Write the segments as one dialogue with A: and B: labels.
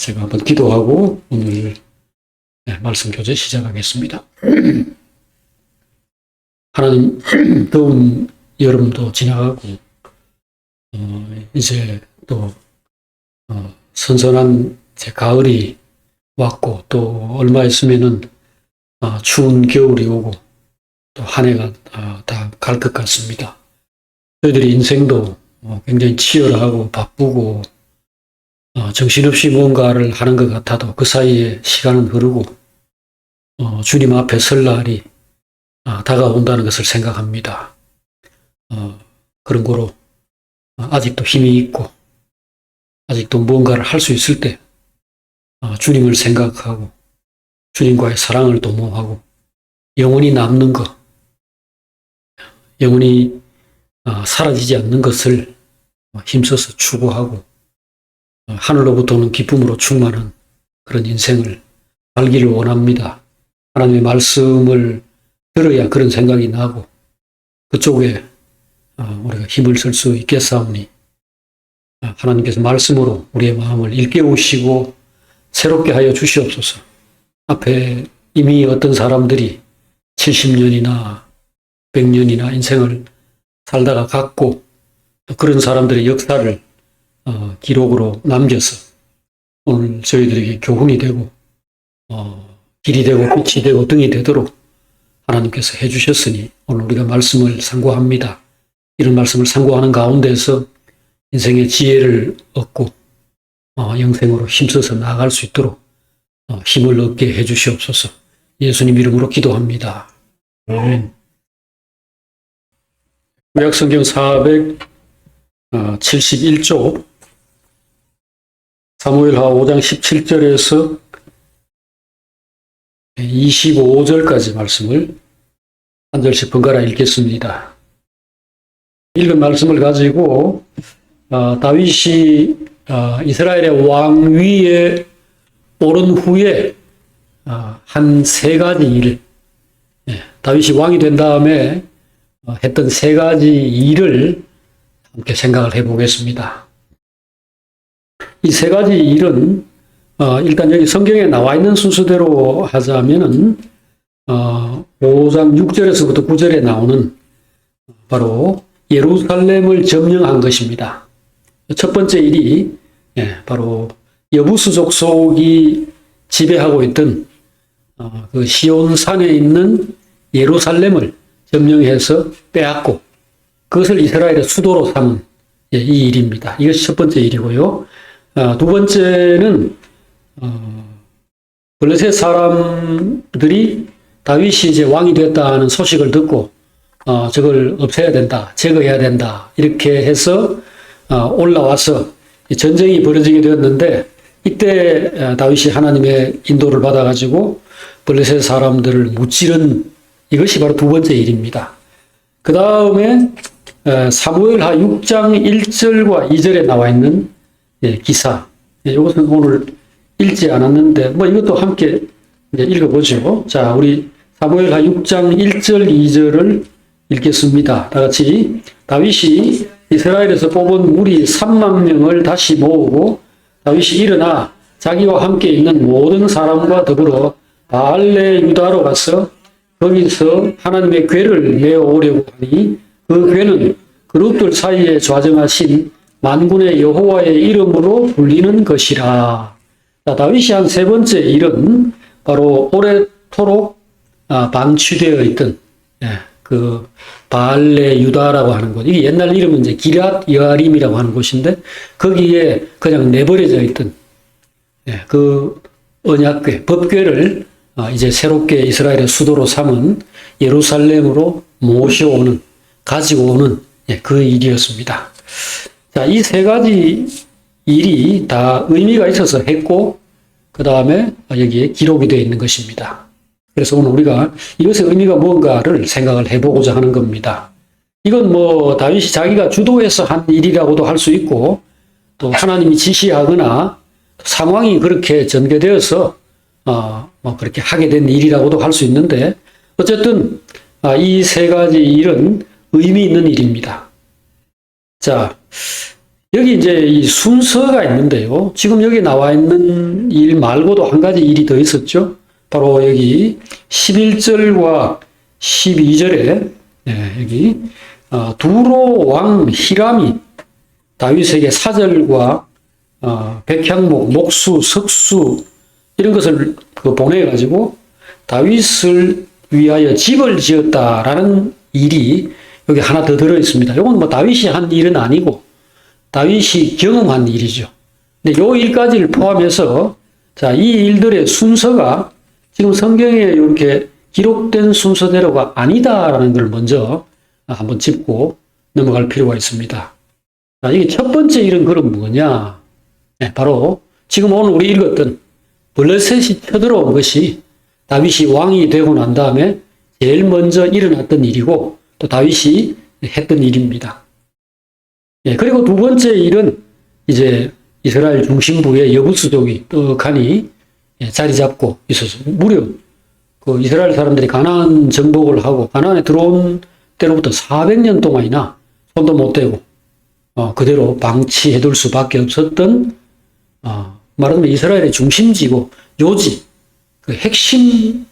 A: 제가 한번 기도하고 오늘 말씀 교제 시작하겠습니다. 하나님, 더운 여름도 지나가고 이제 또 선선한 가을이 왔고 또 얼마 있으면은 추운 겨울이 오고 또 한 해가 다 갈 것 같습니다. 저희들이 인생도 굉장히 치열하고 바쁘고 정신없이 뭔가를 하는 것 같아도 그 사이에 시간은 흐르고 주님 앞에 설 날이 다가온다는 것을 생각합니다. 그런 거로 아직도 힘이 있고 아직도 뭔가를 할 수 있을 때 주님을 생각하고 주님과의 사랑을 도모하고 영원히 남는 것, 영원히 사라지지 않는 것을 힘써서 추구하고 하늘로부터 오는 기쁨으로 충만한 그런 인생을 살기를 원합니다. 하나님의 말씀을 들어야 그런 생각이 나고 그쪽에 우리가 힘을 쓸 수 있겠사오니 하나님께서 말씀으로 우리의 마음을 일깨우시고 새롭게 하여 주시옵소서. 앞에 이미 어떤 사람들이 70년이나 100년이나 인생을 살다가 갔고 그런 사람들의 역사를 기록으로 남겨서 오늘 저희들에게 교훈이 되고 길이 되고 빛이 되고 등이 되도록 하나님께서 해주셨으니 오늘 우리가 말씀을 상고합니다. 이런 말씀을 상고하는 가운데서 인생의 지혜를 얻고 영생으로 힘써서 나아갈 수 있도록 힘을 얻게 해주시옵소서. 예수님 이름으로 기도합니다. 아멘. 구약성경 471쪽 사무엘하 5장 17절에서 25절까지 말씀을 한 절씩 번갈아 읽겠습니다. 읽은 말씀을 가지고 다윗이 이스라엘의 왕위에 오른 후에 한 세 가지 일, 다윗이 왕이 된 다음에 했던 세 가지 일을 함께 생각을 해보겠습니다. 이 세 가지 일은 일단 여기 성경에 나와 있는 순서대로 하자면은 5장 6절에서부터 9절에 나오는 바로 예루살렘을 점령한 것입니다. 첫 번째 일이 바로 여부수 족속이 지배하고 있던 그 시온산에 있는 예루살렘을 점령해서 빼앗고 그것을 이스라엘의 수도로 삼은 이 일입니다. 이것이 첫 번째 일이고요. 두 번째는 블레셋 사람들이 다윗이 이제 왕이 됐다는 소식을 듣고 저걸 없애야 된다, 제거해야 된다 이렇게 해서 올라와서 전쟁이 벌어지게 되었는데 이때 다윗이 하나님의 인도를 받아가지고 블레셋 사람들을 무찌른 이것이 바로 두 번째 일입니다. 그 다음에 사무엘하 6장 1절과 2절에 나와 있는 기사. 이것은 오늘 읽지 않았는데 이것도 함께 읽어보죠. 자, 우리 사무엘하 6장 1절 2절을 읽겠습니다. 다 같이. 다윗이 이스라엘에서 뽑은 무리 3만 명을 다시 모으고 다윗이 일어나 자기와 함께 있는 모든 사람과 더불어 바알레 유다로 가서 거기서 하나님의 궤를 메어오려고 하니 그 궤는 그룹들 사이에 좌정하신 만군의 여호와의 이름으로 불리는 것이라. 자, 다윗이 한 세 번째 일은 바로 오래도록 방치되어 있던 그 바알레 유다라고 하는 곳. 이게 옛날 이름은 이제 기럇 여아림이라고 하는 곳인데 거기에 그냥 내버려져 있던 그 언약궤, 법궤를 이제 새롭게 이스라엘의 수도로 삼은 예루살렘으로 모셔오는, 가지고 오는 그 일이었습니다. 자, 이 세 가지 일이 다 의미가 있어서 했고 그 다음에 여기에 기록이 되어 있는 것입니다. 그래서 오늘 우리가 이것의 의미가 뭔가를 생각을 해보고자 하는 겁니다. 이건 다윗이 자기가 주도해서 한 일이라고도 할 수 있고 또 하나님이 지시하거나 상황이 그렇게 전개되어서 그렇게 하게 된 일이라고도 할 수 있는데 어쨌든 이 세 가지 일은 의미 있는 일입니다. 자, 여기 이제 이 순서가 있는데요. 지금 여기 나와 있는 일 말고도 한 가지 일이 더 있었죠. 바로 여기 11절과 12절에 여기 두로 왕 히람이 다윗에게 사절과 백향목, 목수, 석수 이런 것을 보내가지고 다윗을 위하여 집을 지었다라는 일이 여기 하나 더 들어 있습니다. 이건 뭐 다윗이 한 일은 아니고 다윗이 경험한 일이죠. 근데 요 일까지를 포함해서 자, 이 일들의 순서가 지금 성경에 이렇게 기록된 순서대로가 아니다라는 걸 먼저 한번 짚고 넘어갈 필요가 있습니다. 자, 이게 첫 번째 일은 그럼 뭐냐? 바로 지금 오늘 우리 읽었던 블레셋이 쳐들어온 것이 다윗이 왕이 되고 난 다음에 제일 먼저 일어났던 일이고 또 다윗이 했던 일입니다. 그리고 두 번째 일은 이제 이스라엘 중심부의 여부수족이 떡하니 자리 잡고 있어서 무려 그 이스라엘 사람들이 가나안 정복을 하고 가나안에 들어온 때로부터 400년 동안이나 손도 못 대고 그대로 방치해둘 수밖에 없었던 말하자면 이스라엘의 중심지고 요지 그 핵심적인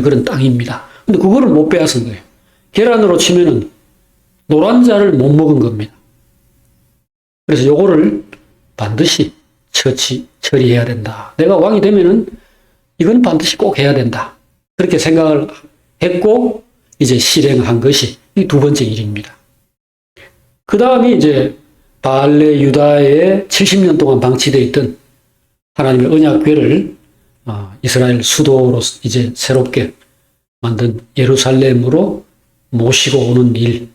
A: 그런 땅입니다. 근데 그거를 못 빼앗은 거예요. 계란으로 치면은 노란자를 못 먹은 겁니다. 그래서 요거를 반드시 처리해야 된다. 내가 왕이 되면은 이건 반드시 꼭 해야 된다. 그렇게 생각을 했고 이제 실행한 것이 이 두 번째 일입니다. 그 다음이 이제 발레 유다에 70년 동안 방치되어 있던 하나님의 언약궤를 이스라엘 수도로 이제 새롭게 만든 예루살렘으로 모시고 오는 일.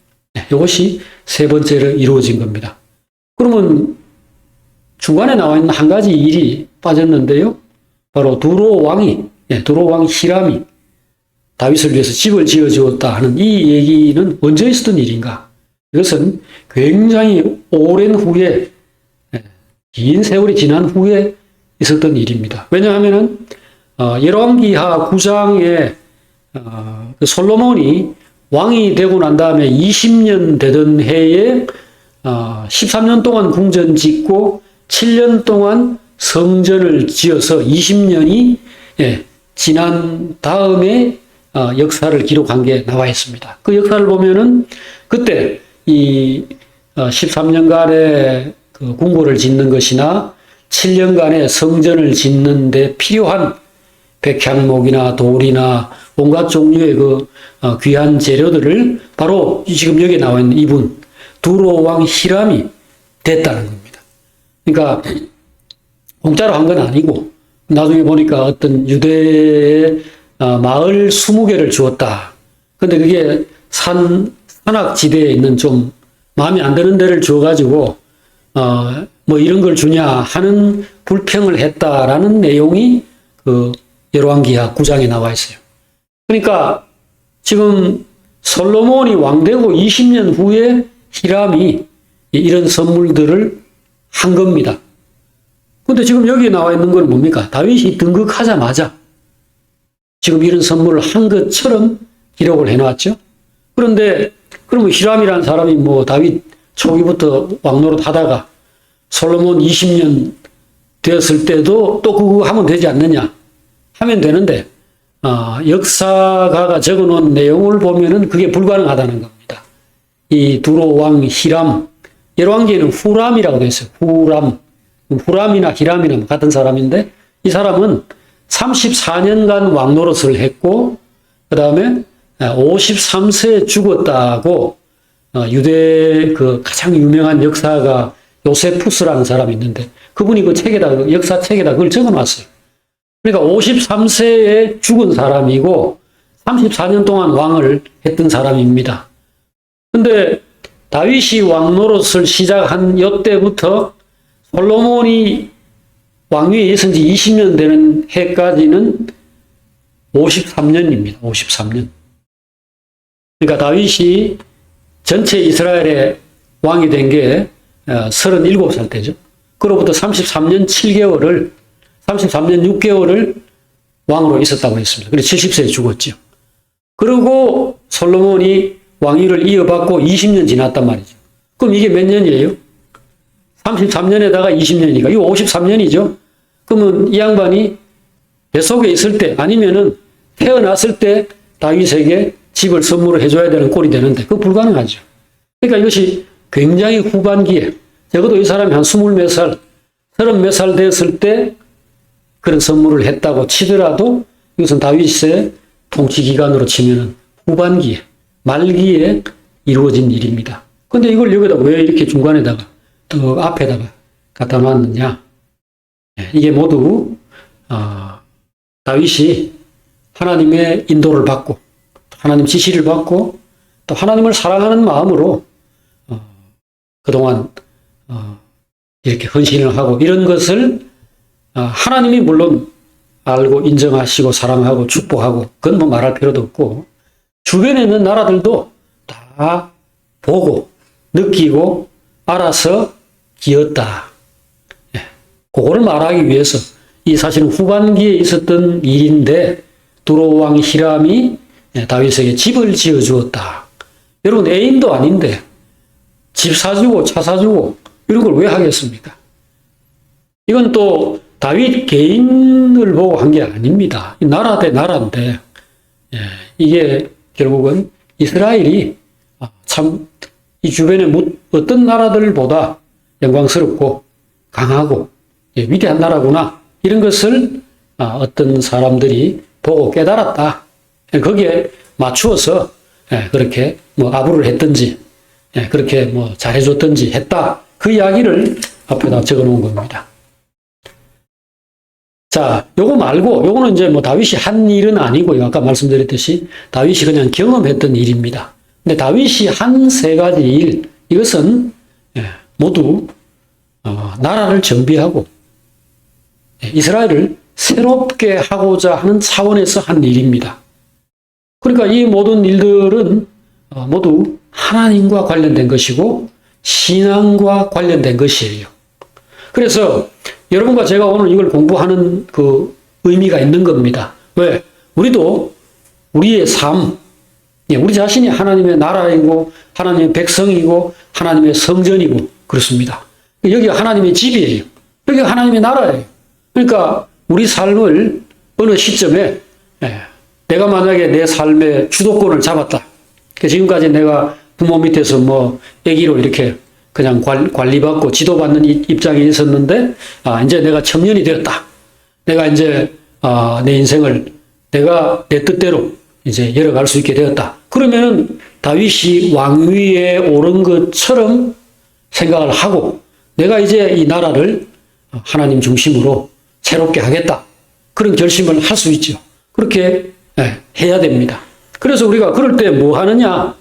A: 이것이 세 번째로 이루어진 겁니다. 그러면 중간에 나와 있는 한 가지 일이 빠졌는데요. 바로 두로 왕 히람이 다윗을 위해서 집을 지어 주었다 하는 이 얘기는 언제 있었던 일인가? 이것은 굉장히 오랜 후에, 긴 세월이 지난 후에 있었던 일입니다. 왜냐하면은 열왕기하 9장에 그 솔로몬이 왕이 되고 난 다음에 20년 되던 해에 13년 동안 궁전 짓고 7년 동안 성전을 지어서 20년이 지난 다음에 역사를 기록한 게 나와 있습니다. 그 역사를 보면은 그때 이 13년간의 그 궁궐을 짓는 것이나 7년간의 성전을 짓는 데 필요한 백향목이나 돌이나 온갖 종류의 그 귀한 재료들을 바로 지금 여기 나와 있는 이분 두로 왕 히람이 됐다는 겁니다. 그러니까 공짜로 한 건 아니고 나중에 보니까 어떤 유대의 마을 20개를 주었다. 근데 그게 산악지대에 있는 좀 마음에 안 드는 데를 주어가지고 뭐 이런 걸 주냐 하는 불평을 했다라는 내용이 그 열왕기하 9장에 나와 있어요. 그러니까 지금 솔로몬이 왕되고 20년 후에 히람이 이런 선물들을 한 겁니다. 근데 지금 여기 나와 있는 건 뭡니까? 다윗이 등극하자마자 지금 이런 선물을 한 것처럼 기록을 해놨죠. 그런데 그러면 히람이라는 사람이 뭐 다윗 초기부터 왕노릇 하다가 솔로몬 20년 되었을 때도 또 그거 하면 되지 않느냐 하면 되는데 역사가가 적어놓은 내용을 보면은 그게 불가능하다는 겁니다. 이 두로 왕 히람, 열왕기에는 후람이라고 되어 있어요. 후람이나 히람이나 같은 사람인데 이 사람은 34년간 왕노릇을 했고 그 다음에 53세에 죽었다고 유대 그 가장 유명한 역사가 요세푸스라는 사람이 있는데 그분이 그 책에다 역사책에다 그걸 적어놨어요. 그러니까 53세에 죽은 사람이고 34년 동안 왕을 했던 사람입니다. 근데 다윗이 왕노릇을 시작한 이때부터 솔로몬이 왕위에 있은 지 20년 되는 해까지는 53년입니다. 53년. 그러니까 다윗이 전체 이스라엘의 왕이 된 게 37살 때죠. 그로부터 33년 6개월을 왕으로 있었다고 했습니다. 그래서 70세에 죽었죠. 그리고 솔로몬이 왕위를 이어받고 20년 지났단 말이죠. 그럼 이게 몇 년이에요? 33년에다가 20년이니까 이거 53년이죠. 그러면 이 양반이 뱃속에 있을 때 아니면은 태어났을 때 다윗에게 집을 선물을 해줘야 되는 꼴이 되는데 그거 불가능하죠. 그러니까 이것이 굉장히 후반기에 적어도 이 사람이 한 20몇 살, 30몇 살 됐을 때 그런 선물을 했다고 치더라도 이것은 다윗의 통치 기간으로 치면은 후반기에, 말기에 이루어진 일입니다. 근데 이걸 여기다 왜 이렇게 중간에다가, 앞에다가 갖다 놨느냐. 이게 모두, 다윗이 하나님의 인도를 받고, 하나님 지시를 받고, 또 하나님을 사랑하는 마음으로, 그동안, 이렇게 헌신을 하고, 이런 것을, 하나님이 물론 알고 인정하시고 사랑하고 축복하고, 그건 뭐 말할 필요도 없고, 주변에 있는 나라들도 다 보고, 느끼고, 알아서 기었다. 그거를 말하기 위해서 이 사실은 후반기에 있었던 일인데 두로 왕 히람이 다윗에게 집을 지어 주었다. 여러분 애인도 아닌데 집 사주고 차 사주고 이런 걸 왜 하겠습니까? 이건 또 다윗 개인을 보고 한 게 아닙니다. 나라 대 나라인데 이게 결국은 이스라엘이 참 이 주변에 어떤 나라들보다 영광스럽고 강하고 위대한 나라구나 이런 것을 어떤 사람들이 보고 깨달았다. 거기에 맞추어서 그렇게 뭐 아부를 했든지 그렇게 뭐 잘해줬든지 했다. 그 이야기를 앞에다 적어놓은 겁니다. 자, 요거 말고 요거는 이제 뭐 다윗이 한 일은 아니고요. 아까 말씀드렸듯이 다윗이 그냥 경험했던 일입니다. 근데 다윗이 한 세 가지 일 이것은 모두 나라를 정비하고 이스라엘을 새롭게 하고자 하는 차원에서 한 일입니다. 그러니까 이 모든 일들은 모두 하나님과 관련된 것이고 신앙과 관련된 것이에요. 그래서 여러분과 제가 오늘 이걸 공부하는 그 의미가 있는 겁니다. 왜? 우리도 우리의 삶, 우리 자신이 하나님의 나라이고 하나님의 백성이고 하나님의 성전이고 그렇습니다. 여기가 하나님의 집이에요. 여기가 하나님의 나라예요. 그러니까 우리 삶을 어느 시점에 내가 만약에 내 삶의 주도권을 잡았다. 지금까지 내가 부모 밑에서 뭐 아기로 이렇게 그냥 관리받고 지도받는 입장에 있었는데 이제 내가 청년이 되었다. 내가 이제 내 인생을 내가 내 뜻대로 이제 열어갈 수 있게 되었다. 그러면은 다윗이 왕위에 오른 것처럼 생각을 하고 내가 이제 이 나라를 하나님 중심으로 새롭게 하겠다. 그런 결심을 할 수 있죠. 그렇게 해야 됩니다. 그래서 우리가 그럴 때 뭐 하느냐?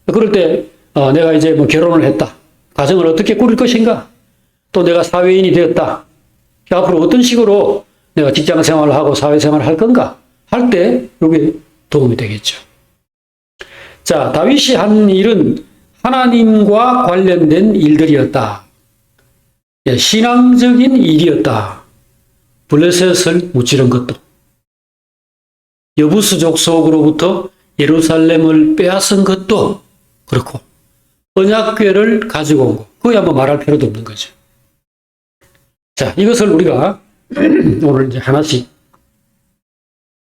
A: 그럴 때 내가 이제 뭐 결혼을 했다. 가정을 어떻게 꾸릴 것인가? 또 내가 사회인이 되었다. 앞으로 어떤 식으로 내가 직장 생활을 하고 사회생활을 할 건가? 할 때 이게 도움이 되겠죠. 자, 다윗이 한 일은 하나님과 관련된 일들이었다. 신앙적인 일이었다. 블레셋을 무찌른 것도, 여부스 족속으로부터 예루살렘을 빼앗은 것도 그렇고, 언약궤를 가지고 온 것, 그거야 뭐 말할 필요도 없는 거죠. 자, 이것을 우리가 오늘 이제 하나씩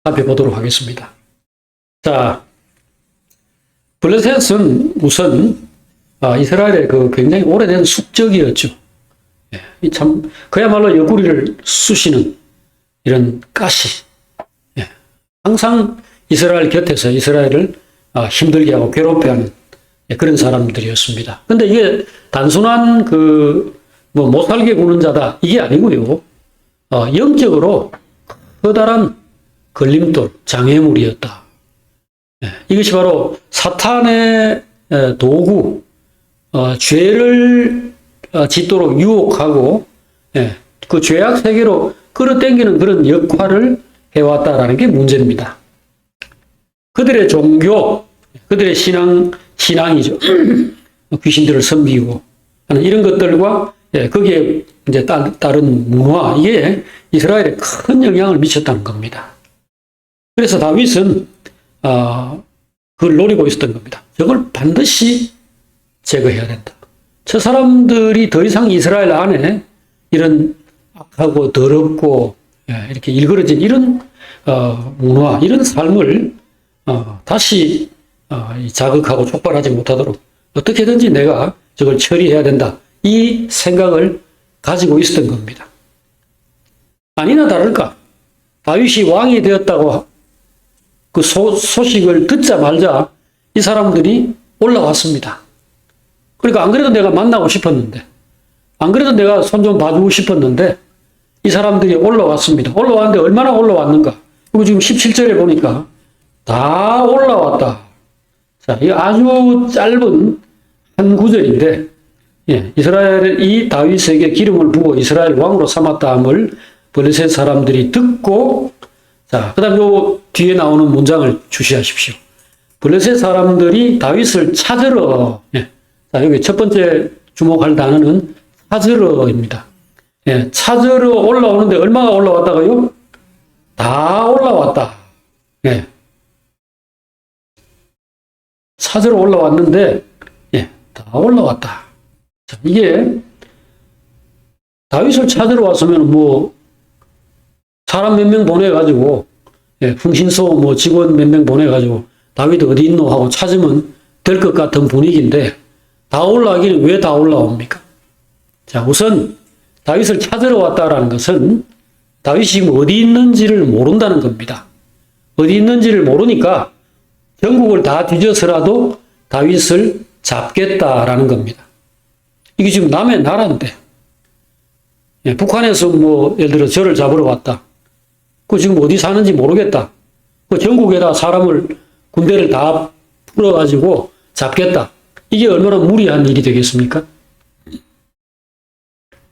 A: 살펴보도록 하겠습니다. 자, 블레셋은 우선 이스라엘의 그 굉장히 오래된 숙적이었죠. 참 그야말로 옆구리를 쑤시는 이런 가시. 항상 이스라엘 곁에서 이스라엘을 힘들게 하고 괴롭혀하는 그런 사람들이었습니다. 근데 이게 단순한 뭐 못 살게 구는 자다 이게 아니고요. 영적으로 커다란 걸림돌, 장애물이었다. 이것이 바로 사탄의 도구, 죄를 짓도록 유혹하고 그 죄악 세계로 끌어당기는 그런 역할을 해왔다라는 게 문제입니다. 그들의 종교, 그들의 신앙이죠. 귀신들을 섬기고 하는 이런 것들과 거기에 이제 따른 문화, 이게 이스라엘에 큰 영향을 미쳤다는 겁니다. 그래서 다윗은 그걸 노리고 있었던 겁니다. 저걸 반드시 제거해야 된다. 저 사람들이 더 이상 이스라엘 안에 이런 악하고 더럽고 이렇게 일그러진 이런 문화, 이런 삶을 다시 자극하고 촉발하지 못하도록 어떻게든지 내가 저걸 처리해야 된다. 이 생각을 가지고 있었던 겁니다. 아니나 다를까 다윗이 왕이 되었다고 그 소식을 듣자마자 이 사람들이 올라왔습니다. 그러니까 안 그래도 내가 만나고 싶었는데, 안 그래도 내가 손 좀 봐주고 싶었는데 이 사람들이 올라왔습니다. 올라왔는데 얼마나 올라왔는가? 그리고 지금 17절에 보니까 다 올라왔다. 자, 이 아주 짧은 한 구절인데, 이스라엘이 다윗에게 기름을 부어 이스라엘 왕으로 삼았다함을 블레셋 사람들이 듣고, 자, 그 다음 요 뒤에 나오는 문장을 주시하십시오. 블레셋 사람들이 다윗을 찾으러, 자, 여기 첫 번째 주목할 단어는 찾으러입니다. 찾으러 올라오는데 얼마가 올라왔다고요? 다 올라왔다. 찾으러 올라왔는데, 다 올라왔다. 자, 이게 다윗을 찾으러 왔으면 뭐 사람 몇 명 보내가지고 풍신소 뭐 직원 몇 명 보내가지고 다윗 어디 있노 하고 찾으면 될 것 같은 분위기인데 다 올라가기는 왜 다 올라옵니까? 자, 우선 다윗을 찾으러 왔다라는 것은 다윗이 지금 어디 있는지를 모른다는 겁니다. 어디 있는지를 모르니까 전국을 다 뒤져서라도 다윗을 잡겠다라는 겁니다. 이게 지금 남의 나라인데, 북한에서 뭐 예를 들어 저를 잡으러 왔다. 그 지금 어디 사는지 모르겠다. 그 전국에다 사람을 군대를 다 풀어가지고 잡겠다. 이게 얼마나 무리한 일이 되겠습니까?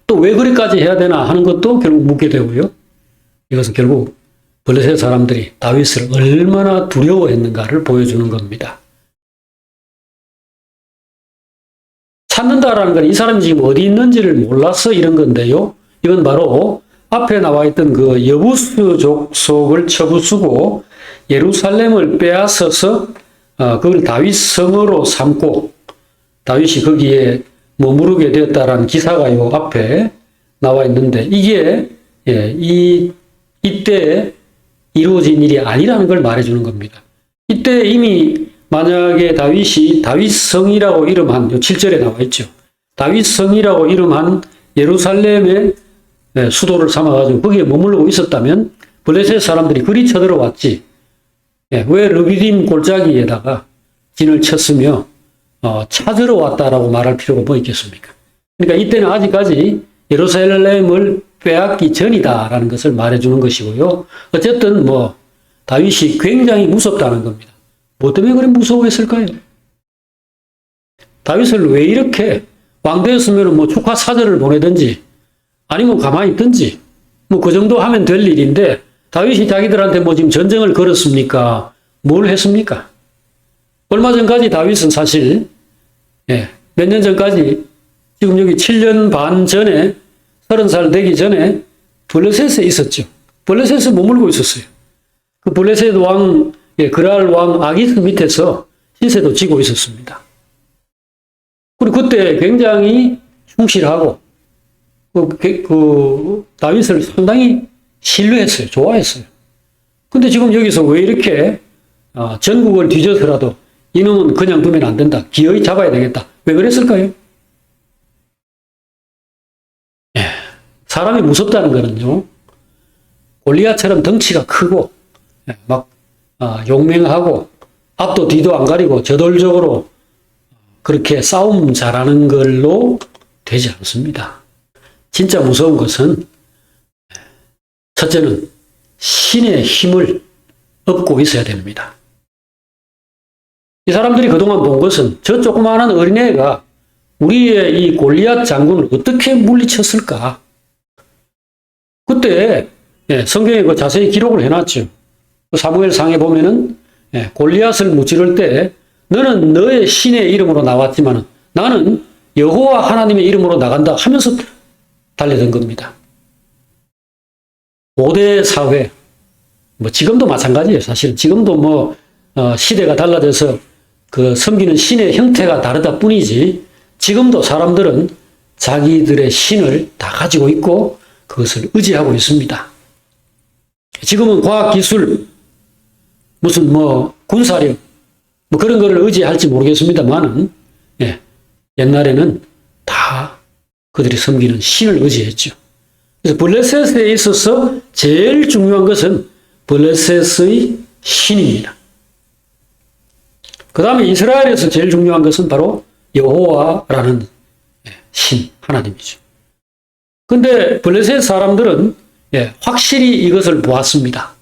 A: 또 왜 그렇게까지 해야 되나 하는 것도 결국 묻게 되고요. 이것은 결국 블레셋 사람들이 다윗을 얼마나 두려워했는가를 보여주는 겁니다. 찾는다라는 건 이 사람이 지금 어디 있는지를 몰라서 이런 건데요. 이건 바로 앞에 나와 있던 그 여부스 족속을 쳐부수고 예루살렘을 빼앗아서 그걸 다윗 성으로 삼고 다윗이 거기에 머무르게 되었다라는 기사가 요 앞에 나와 있는데 이게 이때 이루어진 일이 아니라는 걸 말해주는 겁니다. 이때 이미 만약에 다윗이 다윗성이라고 이름한 7절에 나와 있죠. 다윗성이라고 이름한 예루살렘의 수도를 삼아가지고 거기에 머물고 있었다면 블레셋 사람들이 그리 쳐들어왔지. 왜 르비딤 골짜기에다가 진을 쳤으며 찾으러 왔다라고 말할 필요가 뭐 있겠습니까? 그러니까 이때는 아직까지 예루살렘을 빼앗기 전이다라는 것을 말해주는 것이고요. 어쨌든 뭐 다윗이 굉장히 무섭다는 겁니다. 뭐 때문에 그래 무서워했을까요? 다윗을 왜 이렇게 왕 되었으면 뭐 축하 사절을 보내든지 아니면 가만히 있든지 뭐 그 정도 하면 될 일인데 다윗이 자기들한테 뭐 지금 전쟁을 걸었습니까? 뭘 했습니까? 얼마 전까지 다윗은 사실 몇 년 전까지 지금 여기 7년 반 전에 30살 되기 전에 블레셋에 있었죠. 블레셋에 머물고 있었어요. 그 블레셋 왕 그랄 왕 아기스 밑에서 신세도 지고 있었습니다. 그리고 그때 굉장히 충실하고 그 다윗을 상당히 신뢰했어요. 좋아했어요. 근데 지금 여기서 왜 이렇게 전국을 뒤져서라도 이놈은 그냥 두면 안 된다. 기어이 잡아야 되겠다. 왜 그랬을까요? 사람이 무섭다는 거는요. 골리앗처럼 덩치가 크고 막 용맹하고 앞도 뒤도 안 가리고 저돌적으로 그렇게 싸움 잘하는 걸로 되지 않습니다. 진짜 무서운 것은 첫째는 신의 힘을 얻고 있어야 됩니다. 이 사람들이 그동안 본 것은 저 조그마한 어린애가 우리의 이 골리앗 장군을 어떻게 물리쳤을까? 그때 성경에 그 자세히 기록을 해놨죠. 사무엘상에 보면은 골리앗을 무찌를 때 너는 너의 신의 이름으로 나왔지만 나는 여호와 하나님의 이름으로 나간다 하면서 달려든 겁니다. 고대 사회, 뭐 지금도 마찬가지예요. 사실 지금도 뭐 시대가 달라져서 그 섬기는 신의 형태가 다르다 뿐이지 지금도 사람들은 자기들의 신을 다 가지고 있고 그것을 의지하고 있습니다. 지금은 과학기술, 무슨 군사력, 그런 거를 의지할지 모르겠습니다만은, 예, 옛날에는 다 그들이 섬기는 신을 의지했죠. 그래서 블레셋에 있어서 제일 중요한 것은 블레셋의 신입니다. 그 다음에 이스라엘에서 제일 중요한 것은 바로 여호와라는 신, 하나님이죠. 근데 블레셋 사람들은 확실히 이것을 보았습니다.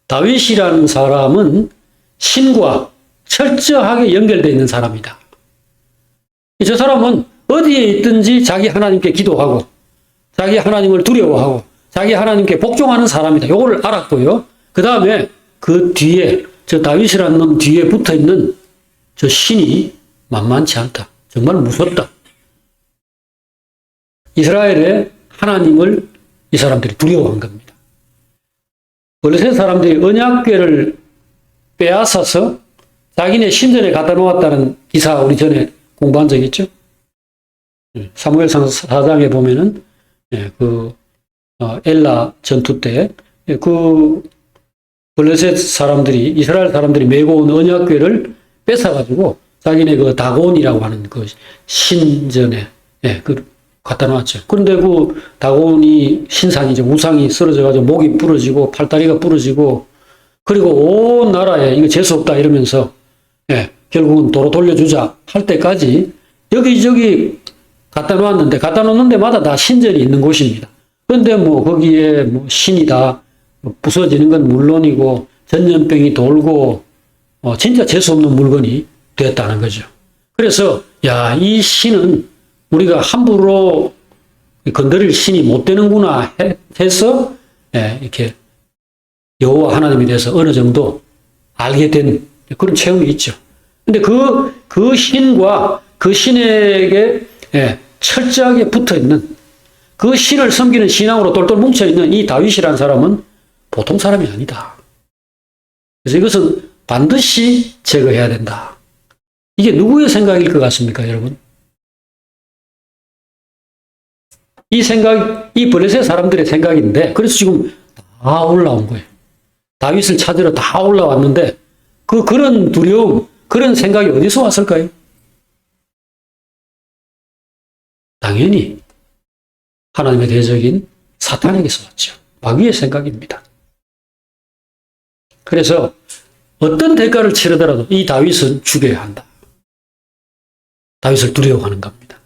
A: 다윗이라는 사람은 신과 철저하게 연결되어 있는 사람이다. 저 사람은 어디에 있든지 자기 하나님께 기도하고 자기 하나님을 두려워하고 자기 하나님께 복종하는 사람이다. 요거를 알았고요. 그 다음에 그 뒤에 저 다윗이라는 놈 뒤에 붙어있는 저 신이 만만치 않다. 정말 무섭다. 이스라엘의 하나님을 이 사람들이 두려워한 겁니다. 블레셋 사람들이 언약궤를 빼앗아서 자기네 신전에 갖다 놓았다는 기사 우리 전에 공부한 적 있죠? 사무엘상 4장에 보면은 엘라 전투 때 그 블레셋 사람들이 이스라엘 사람들이 메고 온 언약궤를 뺏어가지고 자기네 그 다곤이라고 하는 그 신전에 갖다 놨죠. 그런데 그 다곤이 신상이죠. 우상이 쓰러져가지고 목이 부러지고 팔다리가 부러지고 그리고 온 나라에 이거 재수 없다 이러면서 결국은 도로 돌려주자 할 때까지 여기저기 갖다 놓았는데 갖다 놓는 데마다 다 신전이 있는 곳입니다. 그런데 거기에 신이 다 부서지는 건 물론이고 전염병이 돌고 진짜 재수 없는 물건이 되었다는 거죠. 그래서 이 신은 우리가 함부로 건드릴 신이 못 되는구나 해서 이렇게 여호와 하나님에 대해서 어느 정도 알게 된 그런 체험이 있죠. 근데 그 신과 그 신에게 철저하게 붙어 있는 그 신을 섬기는 신앙으로 똘똘 뭉쳐 있는 이 다윗이라는 사람은 보통 사람이 아니다. 그래서 이것은 반드시 제거해야 된다. 이게 누구의 생각일 것 같습니까, 여러분? 이 생각, 이 블레셋 사람들의 생각인데, 그래서 지금 다 올라온 거예요. 다윗을 찾으러 다 올라왔는데, 그런 두려움, 그런 생각이 어디서 왔을까요? 당연히 하나님의 대적인 사탄에게서 왔죠. 마귀의 생각입니다. 그래서 어떤 대가를 치르더라도 이 다윗은 죽여야 한다. 다윗을 두려워하는 겁니다.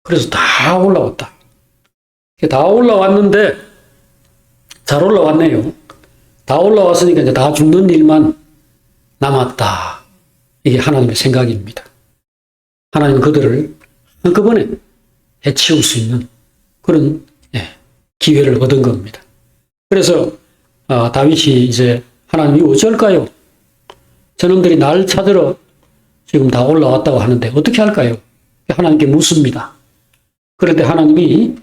A: 그래서 다 올라왔다. 다 올라왔는데 잘 올라왔네요. 다 올라왔으니까 이제 다 죽는 일만 남았다. 이게 하나님의 생각입니다. 하나님은 그들을 한꺼번에 해치울 수 있는 그런 기회를 얻은 겁니다. 그래서 다윗이 이제 하나님이 어쩔까요? 저놈들이 날 찾으러 지금 다 올라왔다고 하는데 어떻게 할까요? 하나님께 묻습니다. 그런데 하나님이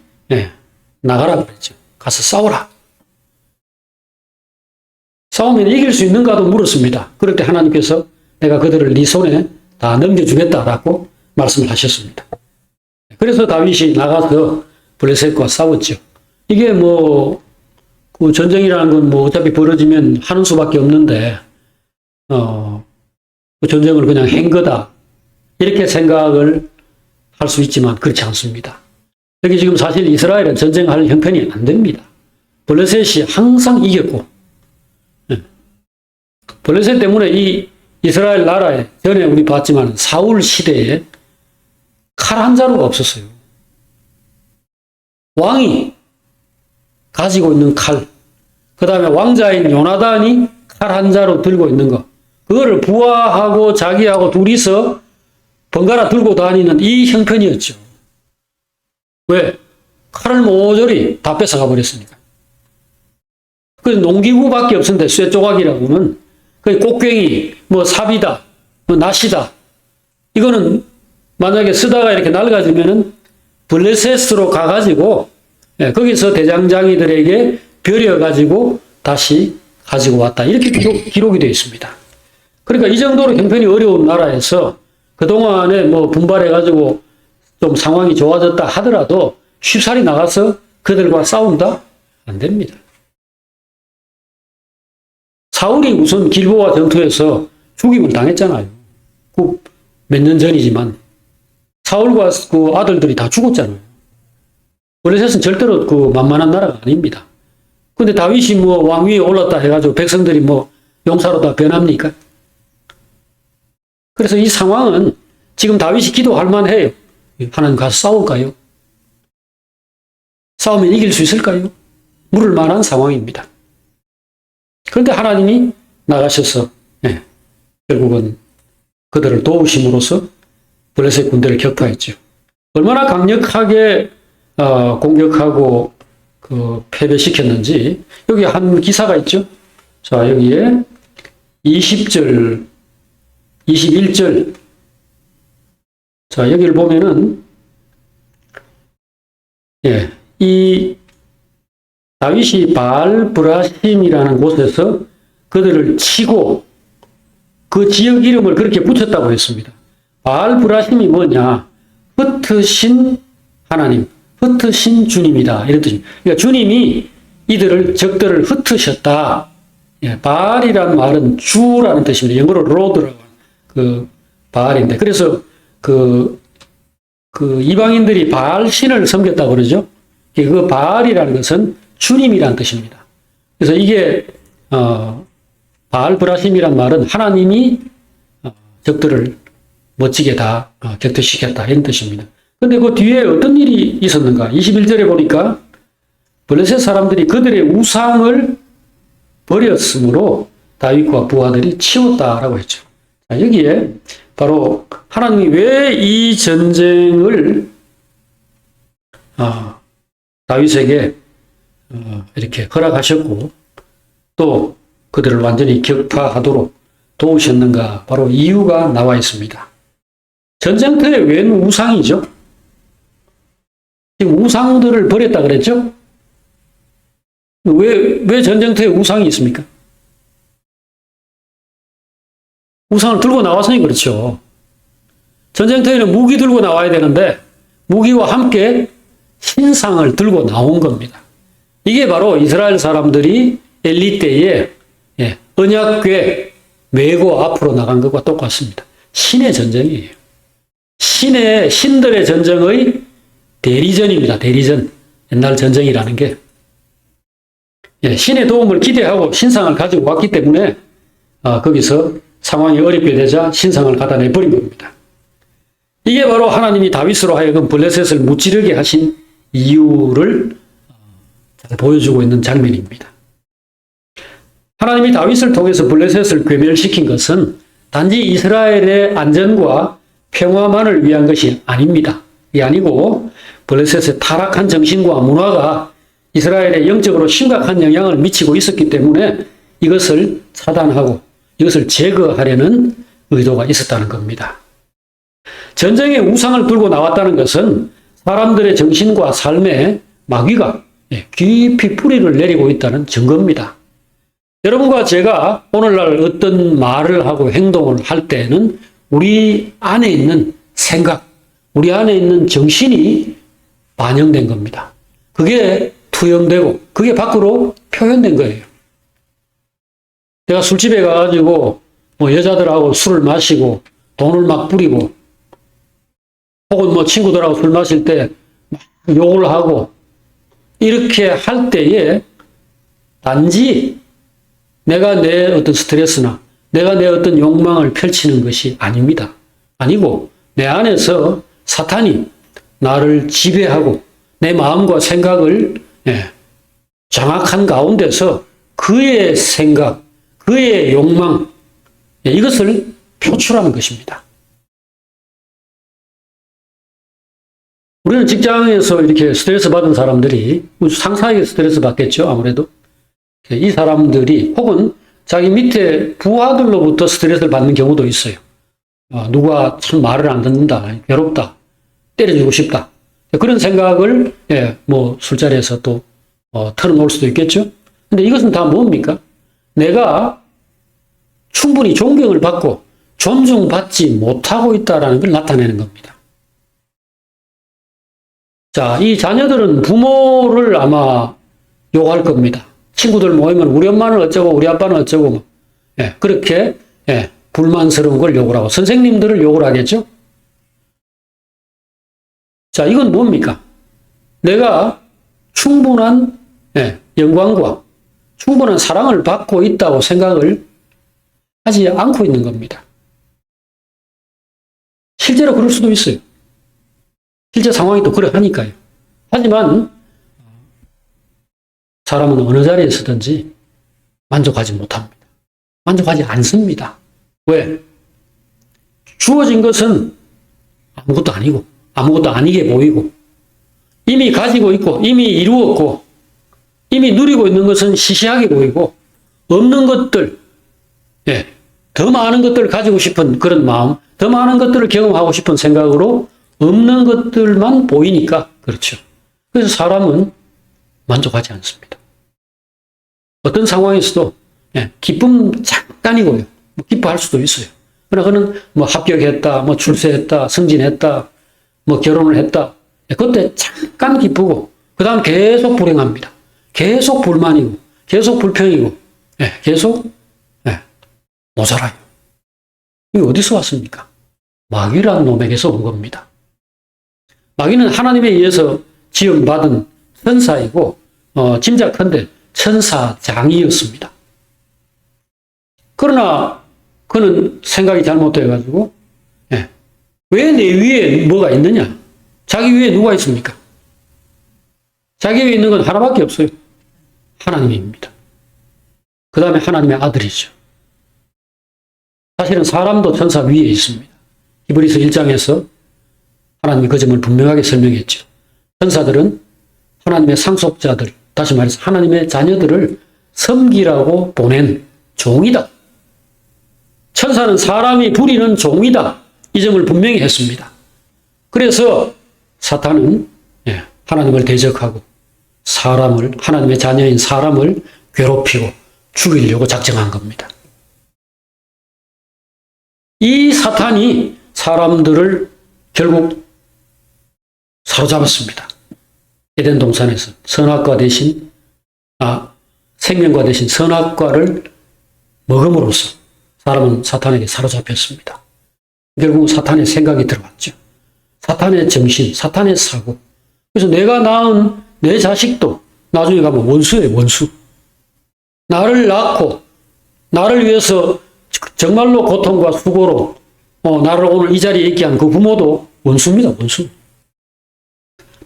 A: 나가라 그랬죠. 가서 싸워라. 싸우면 이길 수 있는가도 물었습니다. 그럴 때 하나님께서 내가 그들을 네 손에 다 넘겨주겠다라고 말씀을 하셨습니다. 그래서 다윗이 나가서 블레셋과 싸웠죠. 이게 그 전쟁이라는 건 어차피 벌어지면 하는 수밖에 없는데, 그 전쟁을 그냥 한 거다. 이렇게 생각을 할 수 있지만 그렇지 않습니다. 여기 지금 사실 이스라엘은 전쟁할 형편이 안 됩니다. 블레셋이 항상 이겼고, 블레셋 때문에 이 이스라엘 나라에 전에 우리 봤지만 사울 시대에 칼 한 자루가 없었어요. 왕이 가지고 있는 칼, 그 다음에 왕자인 요나단이 칼 한 자루 들고 있는 거, 그거를 부하하고 자기하고 둘이서 번갈아 들고 다니는 이 형편이었죠. 왜? 칼을 모조리 다 뺏어가 버렸으니까. 그 농기구밖에 없었는데 쇠조각이라고는 그 꽃괭이, 삽이다, 낫이다. 이거는 만약에 쓰다가 이렇게 낡아지면은 블레셋으로 가가지고 거기서 대장장이들에게 버려가지고 다시 가지고 왔다. 이렇게 기록이 되어 있습니다. 그러니까 이 정도로 형편이 어려운 나라에서 그동안에 뭐 분발해가지고 좀 상황이 좋아졌다 하더라도 쉽사리 나가서 그들과 싸운다? 안 됩니다. 사울이 우선 길보아 전투에서 죽임을 당했잖아요. 그 몇 년 전이지만 사울과 그 아들들이 다 죽었잖아요. 블레셋은 절대로 그 만만한 나라가 아닙니다. 근데 다윗이 뭐 왕위에 올랐다 해가지고 백성들이 뭐 용사로 다 변합니까? 그래서 이 상황은 지금 다윗이 기도할 만해요. 하나님 가서 싸울까요? 싸우면 이길 수 있을까요? 물을 만한 상황입니다. 그런데 하나님이 나가셔서 결국은 그들을 도우심으로써 블레셋 군대를 격파했죠. 얼마나 강력하게 공격하고 그 패배시켰는지 여기 한 기사가 있죠. 자, 여기에 20절, 21절. 자, 여기를 보면은 이 다윗이 바알브라심이라는 곳에서 그들을 치고 그 지역 이름을 그렇게 붙였다고 했습니다. 바알브라심이 뭐냐? 흩으신 하나님, 흩으신 주님이다. 이런 뜻입니다. 그러니까 주님이 이들을 적들을 흩으셨다. 바알이라는 말은 주라는 뜻입니다. 영어로 로드라고 그 바알인데 그래서 그 이방인들이 바알 신을 섬겼다고 그러죠. 그 바알이라는 것은 주님이라는 뜻입니다. 그래서 이게 바알브라심이란 말은 하나님이 적들을 멋지게 다 격퇴시켰다 이런 뜻입니다. 그런데 그 뒤에 어떤 일이 있었는가? 21절에 보니까 블레셋 사람들이 그들의 우상을 버렸으므로 다윗과 부하들이 치웠다라고 했죠. 자, 여기에 바로 하나님이 왜 이 전쟁을 다윗에게 이렇게 허락하셨고 또 그들을 완전히 격파하도록 도우셨는가? 바로 이유가 나와 있습니다. 전쟁터에 웬 우상이죠? 지금 우상들을 버렸다 그랬죠? 왜 전쟁터에 우상이 있습니까? 우상을 들고 나왔으니 그렇죠. 전쟁터에는 무기 들고 나와야 되는데 무기와 함께 신상을 들고 나온 겁니다. 이게 바로 이스라엘 사람들이 엘리 때에 언약궤 메고 앞으로 나간 것과 똑같습니다. 신의 전쟁이에요. 신들의 전쟁의 대리전입니다. 대리전. 옛날 전쟁이라는 게. 신의 도움을 기대하고 신상을 가지고 왔기 때문에 거기서 상황이 어렵게 되자 신상을 갖다 내버린 겁니다. 이게 바로 하나님이 다윗으로 하여금 블레셋을 무찌르게 하신 이유를 잘 보여주고 있는 장면입니다. 하나님이 다윗을 통해서 블레셋을 괴멸시킨 것은 단지 이스라엘의 안전과 평화만을 위한 것이 아닙니다. 이게 아니고 블레셋의 타락한 정신과 문화가 이스라엘에 영적으로 심각한 영향을 미치고 있었기 때문에 이것을 차단하고 이것을 제거하려는 의도가 있었다는 겁니다. 전쟁에 우상을 들고 나왔다는 것은 사람들의 정신과 삶에 마귀가 깊이 뿌리를 내리고 있다는 증거입니다. 여러분과 제가 오늘날 어떤 말을 하고 행동을 할 때는 우리 안에 있는 생각, 우리 안에 있는 정신이 반영된 겁니다. 그게 투영되고 그게 밖으로 표현된 거예요. 내가 술집에 가가지고 뭐 여자들하고 술을 마시고 돈을 막 뿌리고 혹은 뭐 친구들하고 술 마실 때 막 욕을 하고 이렇게 할 때에 단지 내가 내 어떤 스트레스나 내가 내 어떤 욕망을 펼치는 것이 아닙니다. 아니고 내 안에서 사탄이 나를 지배하고 내 마음과 생각을 장악한 가운데서 그의 생각, 그의 욕망 이것을 표출하는 것입니다. 우리는 직장에서 이렇게 스트레스 받은 사람들이 상사에게 스트레스 받겠죠. 아무래도 이 사람들이 혹은 자기 밑에 부하들로부터 스트레스를 받는 경우도 있어요. 누가 참 말을 안 듣는다, 괴롭다, 때려주고 싶다. 그런 생각을 뭐 술자리에서 또 털어놓을 수도 있겠죠. 근데 이것은 다 뭡니까? 내가 충분히 존경을 받고 존중받지 못하고 있다는 걸 나타내는 겁니다. 자, 이 자녀들은 부모를 아마 욕할 겁니다. 친구들 모이면 우리 엄마는 어쩌고 우리 아빠는 어쩌고 그렇게 불만스러운 걸 욕을 하고 선생님들을 욕을 하겠죠. 자, 이건 뭡니까? 내가 충분한 영광과 충분한 사랑을 받고 있다고 생각을 하지 않고 있는 겁니다. 실제로 그럴 수도 있어요. 실제 상황이 또 그래 하니까요. 하지만 사람은 어느 자리에 서든지 만족하지 못합니다. 만족하지 않습니다. 왜? 주어진 것은 아무것도 아니고 아무것도 아니게 보이고 이미 가지고 있고 이미 이루었고 이미 누리고 있는 것은 시시하게 보이고 없는 것들, 더 많은 것들을 가지고 싶은 그런 마음, 더 많은 것들을 경험하고 싶은 생각으로 없는 것들만 보이니까 그렇죠. 그래서 사람은 만족하지 않습니다. 어떤 상황에서도 기쁨 잠깐이고요. 기뻐할 수도 있어요. 그러나 그는 뭐 합격했다, 뭐 출세했다, 승진했다, 뭐 결혼을 했다. 그때 잠깐 기쁘고 그 다음 계속 불행합니다. 계속 불만이고 계속 불평이고 계속 모자라요. 이게 어디서 왔습니까? 마귀라는 놈에게서 온 겁니다. 마귀는 하나님에 의해서 지음받은 천사이고 짐작컨대 천사장이었습니다. 그러나 그는 생각이 잘못돼가지고 왜 내 위에 뭐가 있느냐? 자기 위에 누가 있습니까? 자기 위에 있는 건 하나밖에 없어요. 하나님입니다. 그 다음에 하나님의 아들이죠. 사실은 사람도 천사 위에 있습니다. 히브리서 1장에서 하나님이 그 점을 분명하게 설명했죠. 천사들은 하나님의 상속자들, 다시 말해서 하나님의 자녀들을 섬기라고 보낸 종이다. 천사는 사람이 부리는 종이다. 이 점을 분명히 했습니다. 그래서 사탄은 하나님을 대적하고 사람을, 하나님의 자녀인 사람을 괴롭히고 죽이려고 작정한 겁니다. 이 사탄이 사람들을 결국 사로잡았습니다. 에덴 동산에서 선악과 대신 생명과 대신 선악과를 먹음으로써 사람은 사탄에게 사로잡혔습니다. 결국 사탄의 생각이 들어왔죠. 사탄의 정신, 사탄의 사고. 그래서 내가 낳은 내 자식도 나중에 가면 원수예요, 원수. 나를 낳고 나를 위해서 정말로 고통과 수고로 나를 오늘 이 자리에 있게 한 그 부모도 원수입니다, 원수.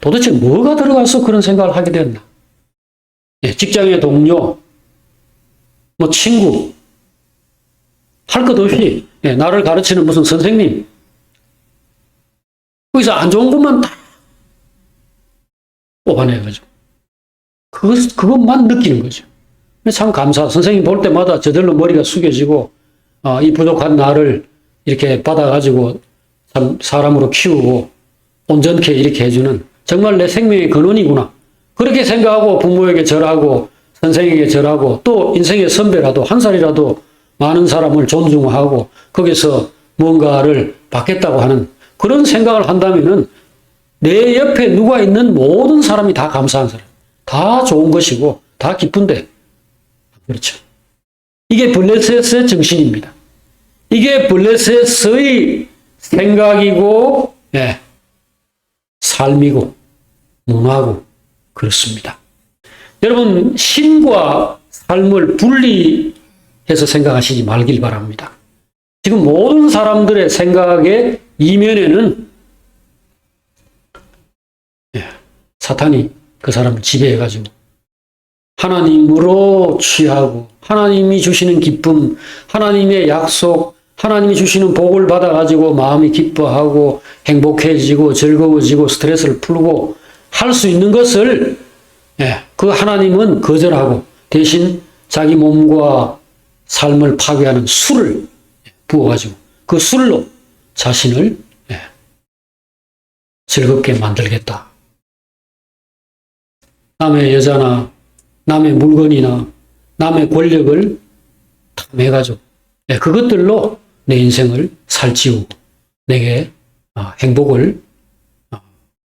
A: 도대체 뭐가 들어가서 그런 생각을 하게 됐나? 직장의 동료, 뭐 친구, 할 것 없이 나를 가르치는 무슨 선생님, 거기서 안 좋은 것만 다 뽑아내가지고 그것만 느끼는 거죠. 참 감사. 선생님 볼 때마다 저절로 머리가 숙여지고 이 부족한 나를 이렇게 받아가지고 참 사람으로 키우고 온전케 이렇게 해주는 정말 내 생명의 근원이구나. 그렇게 생각하고 부모에게 절하고 선생에게 절하고 또 인생의 선배라도 한 살이라도 많은 사람을 존중하고 거기서 뭔가를 받겠다고 하는 그런 생각을 한다면은 내 옆에 누가 있는 모든 사람이 다 감사한 사람, 다 좋은 것이고 다 기쁜데 그렇죠. 이게 블레셋의 정신입니다. 이게 블레셋의 생각이고 삶이고 문화고 그렇습니다. 여러분 신과 삶을 분리해서 생각하시지 말길 바랍니다. 지금 모든 사람들의 생각의 이면에는 사탄이 그 사람을 지배해가지고 하나님으로 취하고 하나님이 주시는 기쁨, 하나님의 약속, 하나님이 주시는 복을 받아가지고 마음이 기뻐하고 행복해지고 즐거워지고 스트레스를 풀고 할 수 있는 것을 그 하나님은 거절하고 대신 자기 몸과 삶을 파괴하는 술을 부어가지고 그 술로 자신을 즐겁게 만들겠다. 남의 여자나 남의 물건이나 남의 권력을 탐해가지고 그것들로 내 인생을 살찌우고 내게 행복을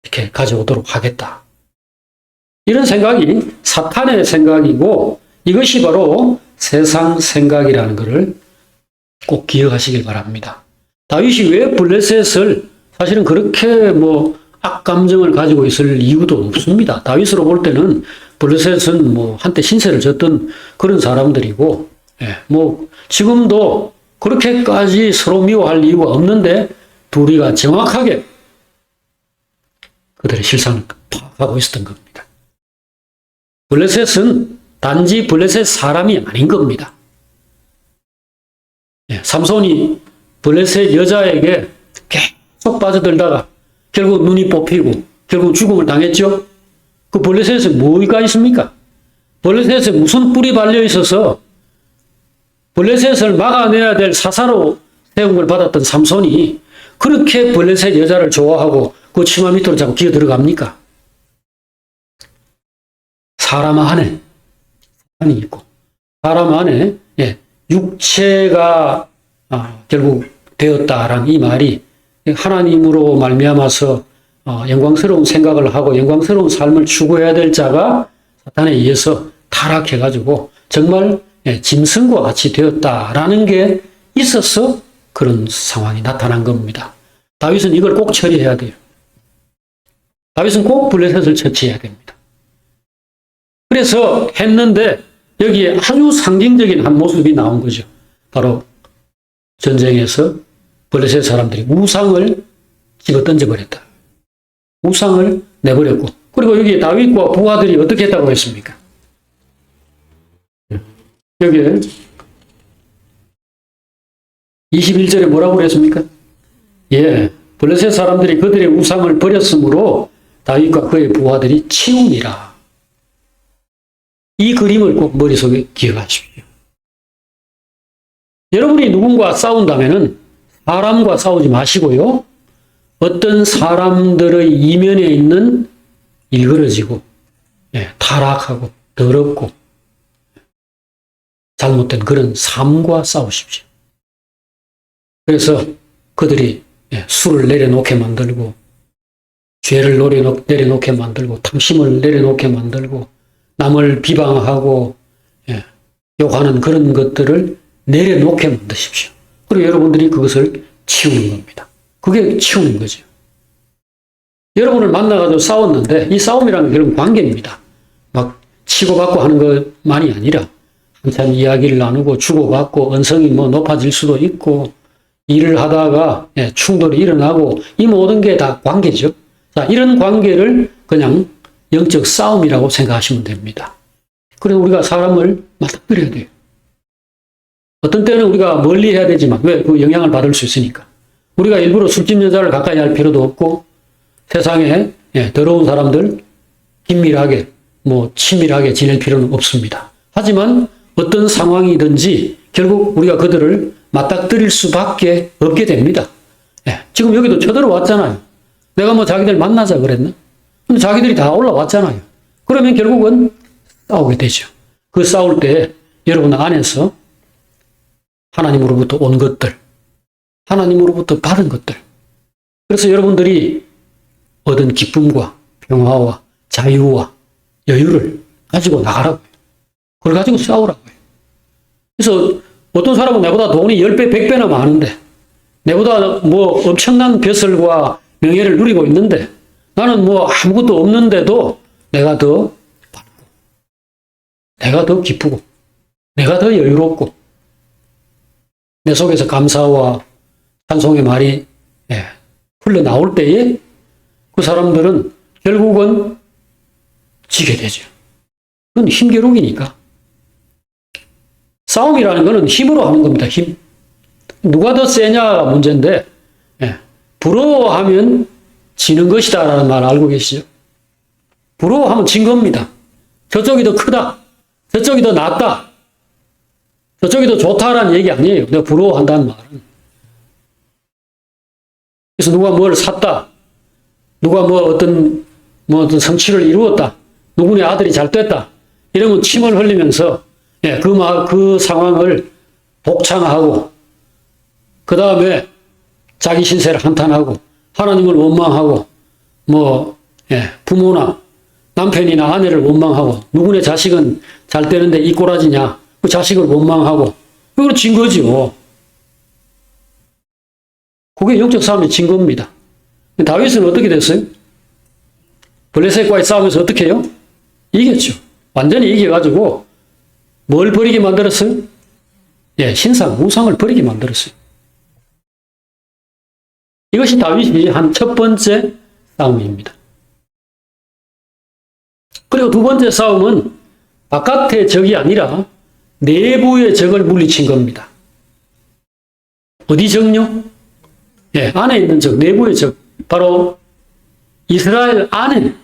A: 이렇게 가져오도록 하겠다. 이런 생각이 사탄의 생각이고 이것이 바로 세상 생각이라는 것을 꼭 기억하시길 바랍니다. 다윗이 왜 블레셋을 사실은 그렇게 악감정을 가지고 있을 이유도 없습니다. 다윗으로 볼 때는 블레셋은 한때 신세를 졌던 그런 사람들이고, 지금도 그렇게까지 서로 미워할 이유가 없는데 둘이가 정확하게 그들의 실상을 파악하고 있었던 겁니다. 블레셋은 단지 블레셋 사람이 아닌 겁니다. 삼손이 블레셋 여자에게 계속 빠져들다가 결국 눈이 뽑히고 결국 죽음을 당했죠. 그 블레셋에 뭐가 있습니까? 블레셋에 무슨 뿔이 발려 있어서 블레셋을 막아내야 될 사사로 세운 걸 받았던 삼손이 그렇게 블레셋 여자를 좋아하고 그 치마 밑으로 자꾸 기어 들어갑니까? 사람 안에 사람이 있고 사람 안에 육체가 결국 되었다라는 이 말이 하나님으로 말미암아서 영광스러운 생각을 하고 영광스러운 삶을 추구해야 될 자가 사탄에 의해서 타락해가지고 정말 짐승과 같이 되었다라는 게 있어서 그런 상황이 나타난 겁니다. 다윗은 이걸 꼭 처리해야 돼요. 다윗은 꼭 블레셋을 처치해야 됩니다. 그래서 했는데 여기에 아주 상징적인 한 모습이 나온 거죠. 바로 전쟁에서 블레셋 사람들이 우상을 집어 던져버렸다. 우상을 내버렸고 그리고 여기 다윗과 부하들이 어떻게 했다고 했습니까? 여기에 21절에 뭐라고 그랬습니까? 블레셋 사람들이 그들의 우상을 버렸으므로 다윗과 그의 부하들이 치우니라. 이 그림을 꼭 머릿속에 기억하십시오. 여러분이 누군가 싸운다면은 사람과 싸우지 마시고요. 어떤 사람들의 이면에 있는 일그러지고 타락하고 더럽고 잘못된 그런 삶과 싸우십시오. 그래서 그들이 술을 내려놓게 만들고 죄를 내려놓게 만들고 탐심을 내려놓게 만들고 남을 비방하고 욕하는 그런 것들을 내려놓게 만드십시오. 그리고 여러분들이 그것을 치우는 겁니다. 그게 치우는 거죠. 여러분을 만나가지고 싸웠는데 이 싸움이라는 게 결국 관계입니다. 막 치고받고 하는 것만이 아니라 한참 이야기를 나누고 주고받고 언성이 높아질 수도 있고 일을 하다가 충돌이 일어나고 이 모든 게 다 관계죠. 자, 이런 관계를 그냥 영적 싸움이라고 생각하시면 됩니다. 그래서 우리가 사람을 맞닥뜨려야 돼요. 어떤 때는 우리가 멀리 해야 되지만 왜? 그 영향을 받을 수 있으니까. 우리가 일부러 술집 여자를 가까이 할 필요도 없고 세상에 더러운 사람들 긴밀하게 친밀하게 지낼 필요는 없습니다. 하지만 어떤 상황이든지 결국 우리가 그들을 맞닥뜨릴 수밖에 없게 됩니다. 지금 여기도 쳐들어왔잖아요. 내가 자기들 만나자 그랬나? 근데 자기들이 다 올라왔잖아요. 그러면 결국은 싸우게 되죠. 그 싸울 때 여러분 안에서 하나님으로부터 온 것들, 하나님으로부터 받은 것들. 그래서 여러분들이 얻은 기쁨과 평화와 자유와 여유를 가지고 나가라고요. 그걸 가지고 싸우라고요. 그래서 어떤 사람은 내보다 돈이 10배, 100배나 많은데 내보다 엄청난 벼슬과 명예를 누리고 있는데 나는 아무것도 없는데도 내가 더 받고 내가 더 기쁘고 내가 더 여유롭고 내 속에서 감사와 찬송의 말이 흘러나올 때에 그 사람들은 결국은 지게 되죠. 그건 힘겨루기니까. 싸움이라는 것은 힘으로 하는 겁니다. 힘. 누가 더 세냐가 문제인데 부러워하면 지는 것이다 라는 말 알고 계시죠? 부러워하면 진 겁니다. 저쪽이 더 크다. 저쪽이 더 낫다. 저쪽이 더 좋다라는 얘기 아니에요. 내가 부러워한다는 말은. 그래서 누가 뭘 샀다. 누가 어떤 성취를 이루었다. 누구네 아들이 잘 됐다. 이러면 침을 흘리면서 그 상황을 복창하고 그 다음에 자기 신세를 한탄하고 하나님을 원망하고 부모나 남편이나 아내를 원망하고 누구네 자식은 잘 되는데 이 꼬라지냐 그 자식을 원망하고 이걸 진 거죠. 그게 영적 싸움의 증거입니다. 다윗은 어떻게 됐어요? 블레셋과의 싸움에서 어떻게 해요? 이겼죠. 완전히 이겨가지고 뭘 버리게 만들었어요? 신상, 우상을 버리게 만들었어요. 이것이 다윗이 한 첫 번째 싸움입니다. 그리고 두 번째 싸움은 바깥의 적이 아니라 내부의 적을 물리친 겁니다. 어디 적요? 안에 있는 적, 내부의 적. 바로 이스라엘 안에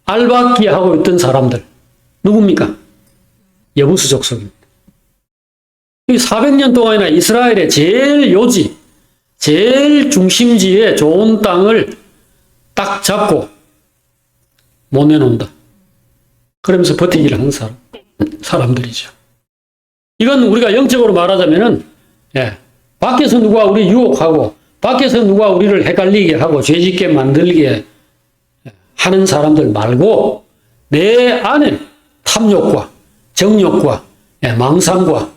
A: 알박기 하고 있던 사람들. 누굽니까? 여부수 족속입니다. 400년 동안이나 이스라엘의 제일 요지, 제일 중심지에 좋은 땅을 딱 잡고 못 내놓는다. 그러면서 버티기를 하는 사람들이죠. 이건 우리가 영적으로 말하자면은, 밖에서 누가 우리 유혹하고, 밖에서 누가 우리를 헷갈리게 하고, 죄짓게 만들게 하는 사람들 말고, 내 안에 탐욕과, 정욕과, 망상과,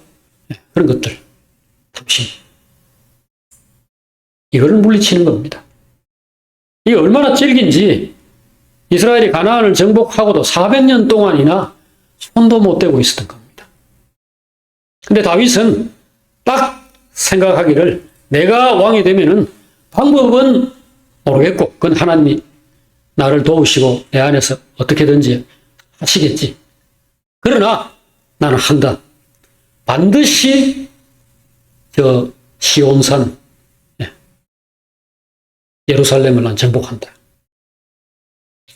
A: 그런 것들, 탐심. 이거를 물리치는 겁니다. 이게 얼마나 찔긴지, 이스라엘이 가나안을 정복하고도 400년 동안이나 손도 못 대고 있었던 겁니다. 근데 다윗은 딱 생각하기를 내가 왕이 되면은 방법은 모르겠고 그건 하나님이 나를 도우시고 내 안에서 어떻게든지 하시겠지. 그러나 나는 한다. 반드시 저 시온산 예루살렘을 난 정복한다.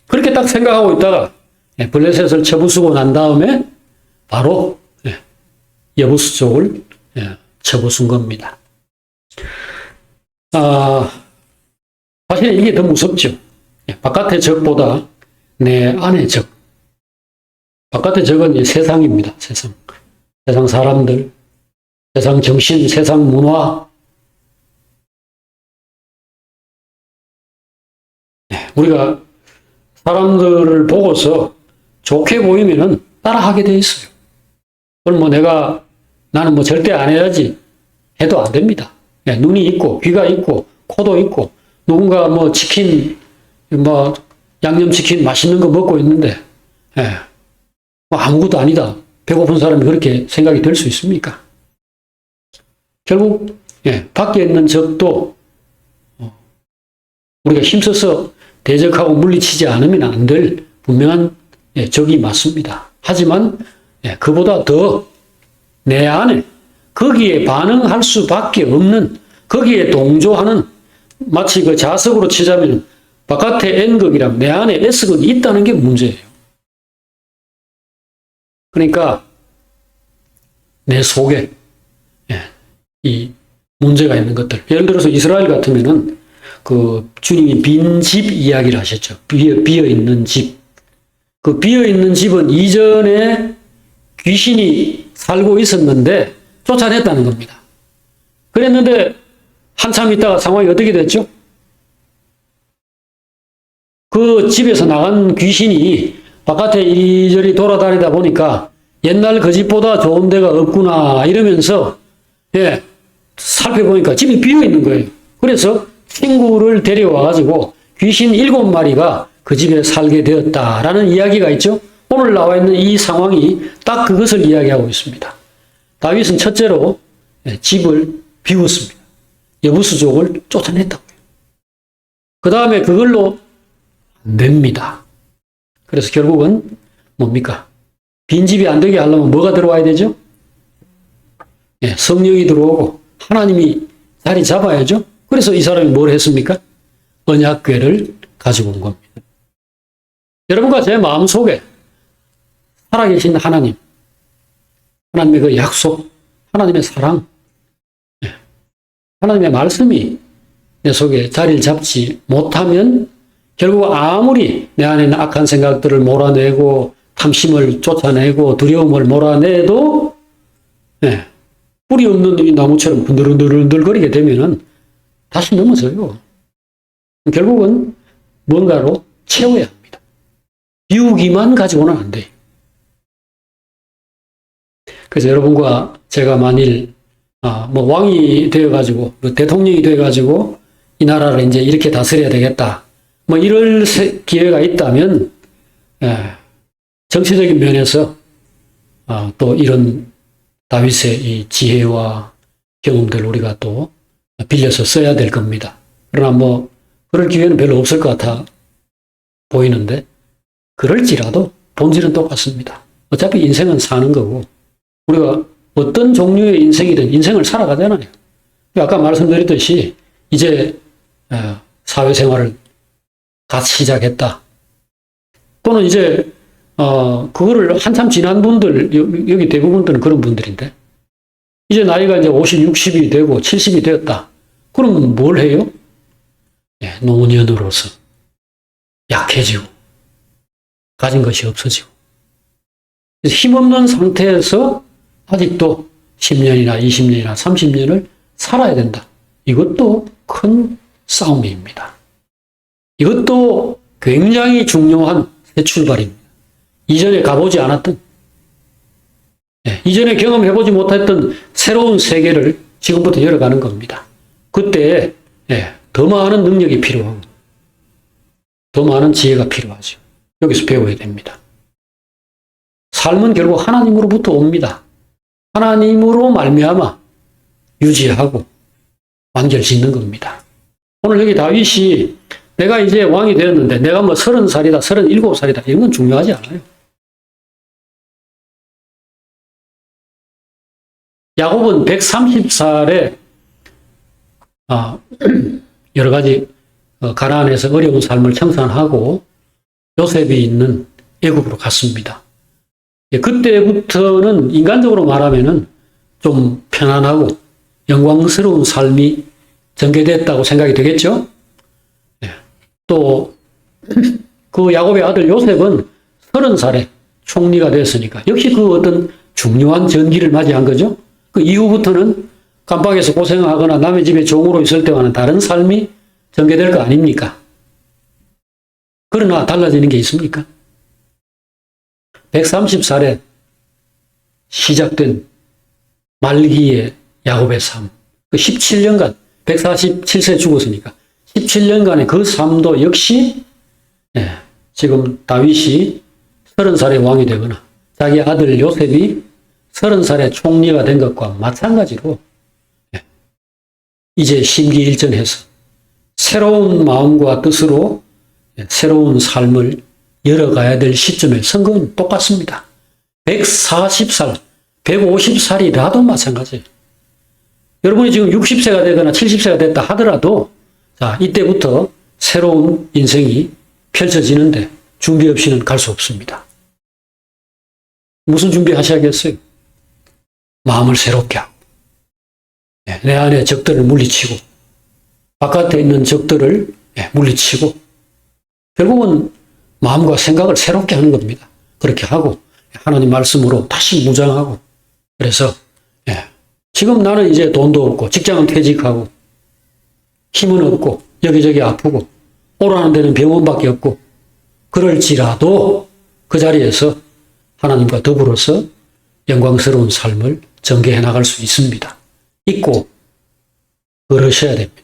A: 그렇게 딱 생각하고 있다가 블레셋을 쳐부수고 난 다음에 바로 여부수 쪽을 쳐부순 겁니다. 사실 이게 더 무섭죠. 바깥의 적보다 내 안의 적. 바깥의 적은 이 세상입니다. 세상. 세상 사람들, 세상 정신, 세상 문화. 우리가 사람들을 보고서 좋게 보이면은 따라하게 돼 있어요. 그럼 나는 절대 안 해야지 해도 안 됩니다. 눈이 있고, 귀가 있고, 코도 있고, 누군가 치킨, 양념치킨 맛있는 거 먹고 있는데, 아무것도 아니다. 배고픈 사람이 그렇게 생각이 될 수 있습니까? 결국, 밖에 있는 적도 우리가 힘써서 대적하고 물리치지 않으면 안 될 분명한 적이 맞습니다. 하지만 그보다 더 내 안에 거기에 반응할 수밖에 없는 거기에 동조하는 마치 그 자석으로 치자면 바깥에 N극이랑 내 안에 S극이 있다는 게 문제예요. 그러니까 내 속에 이 문제가 있는 것들. 예를 들어서 이스라엘 같으면은 그 주님이 빈 집 이야기를 하셨죠. 비어 있는 집. 그 비어 있는 집은 이전에 귀신이 살고 있었는데 쫓아냈다는 겁니다. 그랬는데 한참 있다가 상황이 어떻게 됐죠? 그 집에서 나간 귀신이 바깥에 이리저리 돌아다니다 보니까 옛날 그 집보다 좋은 데가 없구나 이러면서 살펴보니까 집이 비어 있는 거예요. 그래서 친구를 데려와가지고 귀신 7마리가 그 집에 살게 되었다라는 이야기가 있죠. 오늘 나와 있는 이 상황이 딱 그것을 이야기하고 있습니다. 다윗은 첫째로 집을 비웠습니다. 여부수족을 쫓아냈다고요. 그 다음에 그걸로 안 됩니다. 그래서 결국은 뭡니까? 빈집이 안 되게 하려면 뭐가 들어와야 되죠? 성령이 들어오고 하나님이 자리 잡아야죠. 그래서 이 사람이 뭘 했습니까? 언약궤를 가지고 온 겁니다. 여러분과 제 마음속에 살아계신 하나님, 하나님의 그 약속, 하나님의 사랑, 하나님의 말씀이 내 속에 자리를 잡지 못하면 결국 아무리 내 안에 있는 악한 생각들을 몰아내고 탐심을 쫓아내고 두려움을 몰아내도 뿌리 없는 이 나무처럼 흔들흔들흔들거리게 되면은 다시 넘어져요. 결국은 뭔가로 채워야 합니다. 비우기만 가지고는 안 돼요. 그래서 여러분과 제가 만일 뭐 왕이 되어가지고 대통령이 되어가지고 이 나라를 이제 이렇게 다스려야 되겠다. 뭐 이럴 기회가 있다면 정치적인 면에서 또 이런 다윗의 이 지혜와 경험들 우리가 또 빌려서 써야 될 겁니다. 그러나 뭐 그럴 기회는 별로 없을 것 같아 보이는데 그럴지라도 본질은 똑같습니다. 어차피 인생은 사는 거고 우리가 어떤 종류의 인생이든 인생을 살아가잖아요. 아까 말씀드렸듯이 이제 사회생활을 갓 시작했다. 또는 이제 그거를 한참 지난 분들 여기 대부분들은 그런 분들인데 이제 나이가 이제 50, 60이 되고 70이 되었다. 그럼 뭘 해요? 노년으로서 약해지고 가진 것이 없어지고 힘없는 상태에서 아직도 10년이나 20년이나 30년을 살아야 된다. 이것도 큰 싸움입니다. 이것도 굉장히 중요한 새 출발입니다. 이전에 가보지 않았던, 이전에 경험해보지 못했던 새로운 세계를 지금부터 열어가는 겁니다. 그때 더 많은 능력이 필요하고 더 많은 지혜가 필요하죠. 여기서 배워야 됩니다. 삶은 결국 하나님으로부터 옵니다. 하나님으로 말미암아 유지하고 완결 짓는 겁니다. 오늘 여기 다윗이 내가 이제 왕이 되었는데 내가 뭐 30살이다, 37살이다 이런 건 중요하지 않아요. 야곱은 130살에 여러 가지 가나안에서 어려운 삶을 청산하고 요셉이 있는 애굽으로 갔습니다. 그때부터는 인간적으로 말하면은 좀 편안하고 영광스러운 삶이 전개됐다고 생각이 되겠죠? 또 그 야곱의 아들 요셉은 30살에 총리가 됐으니까 역시 그 어떤 중요한 전기를 맞이한 거죠. 그 이후부터는 깜빡에서 고생하거나 남의 집에 종으로 있을 때와는 다른 삶이 전개될 거 아닙니까? 그러나 달라지는 게 있습니까? 130살에 시작된 말기의 야곱의 삶, 그 17년간, 147세 죽었으니까 17년간의 그 삶도 역시 지금 다윗이 30살에 왕이 되거나 자기 아들 요셉이 30살에 총리가 된 것과 마찬가지로 이제 심기일전해서 새로운 마음과 뜻으로 새로운 삶을 열어가야 될 시점에 선거는 똑같습니다. 140살, 150살이라도 마찬가지예요. 여러분이 지금 60세가 되거나 70세가 됐다 하더라도 자, 이때부터 새로운 인생이 펼쳐지는데 준비 없이는 갈 수 없습니다. 무슨 준비하셔야겠어요? 마음을 새롭게 하고 내 안에 적들을 물리치고 바깥에 있는 적들을 물리치고 결국은 마음과 생각을 새롭게 하는 겁니다. 그렇게 하고 하나님 말씀으로 다시 무장하고 그래서 지금 나는 이제 돈도 없고 직장은 퇴직하고 힘은 없고 여기저기 아프고 오라는 데는 병원밖에 없고 그럴지라도 그 자리에서 하나님과 더불어서 영광스러운 삶을 전개해 나갈 수 있습니다. 잊고 걸으셔야 됩니다.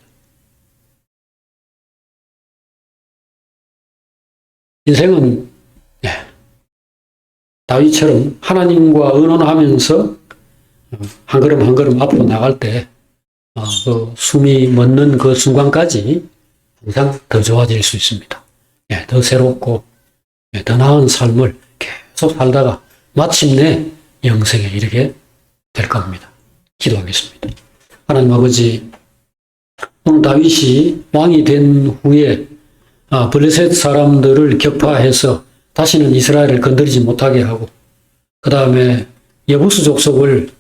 A: 인생은 다윗처럼 하나님과 의논하면서 한 걸음 한 걸음 앞으로 나갈 때 그 숨이 멎는 그 순간까지 항상 더 좋아질 수 있습니다. 더 새롭고 더 나은 삶을 계속 살다가 마침내 영생에 이르게 될 겁니다. 기도하겠습니다. 하나님 아버지, 오늘 다윗이 왕이 된 후에 블레셋 사람들을 격파해서 다시는 이스라엘을 건드리지 못하게 하고 그 다음에 여부스 족속을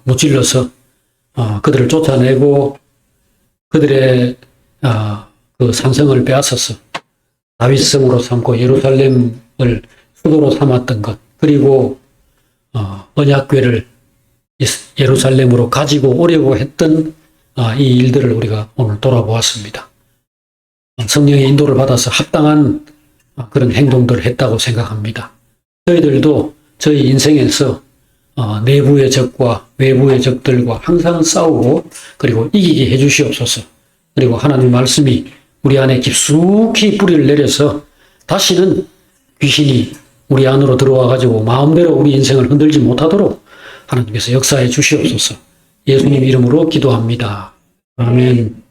A: 무찔러서 그들을 쫓아내고 그들의 그 산성을 빼앗아서 다윗성으로 삼고 예루살렘을 수도로 삼았던 것 그리고 언약궤를 예루살렘으로 가지고 오려고 했던 이 일들을 우리가 오늘 돌아보았습니다. 성령의 인도를 받아서 합당한 그런 행동들을 했다고 생각합니다. 저희들도 저희 인생에서 내부의 적과 외부의 적들과 항상 싸우고 그리고 이기게 해주시옵소서. 그리고 하나님 말씀이 우리 안에 깊숙이 뿌리를 내려서 다시는 귀신이 우리 안으로 들어와 가지고 마음대로 우리 인생을 흔들지 못하도록 하나님께서 역사해 주시옵소서. 예수님 이름으로 기도합니다. 아멘.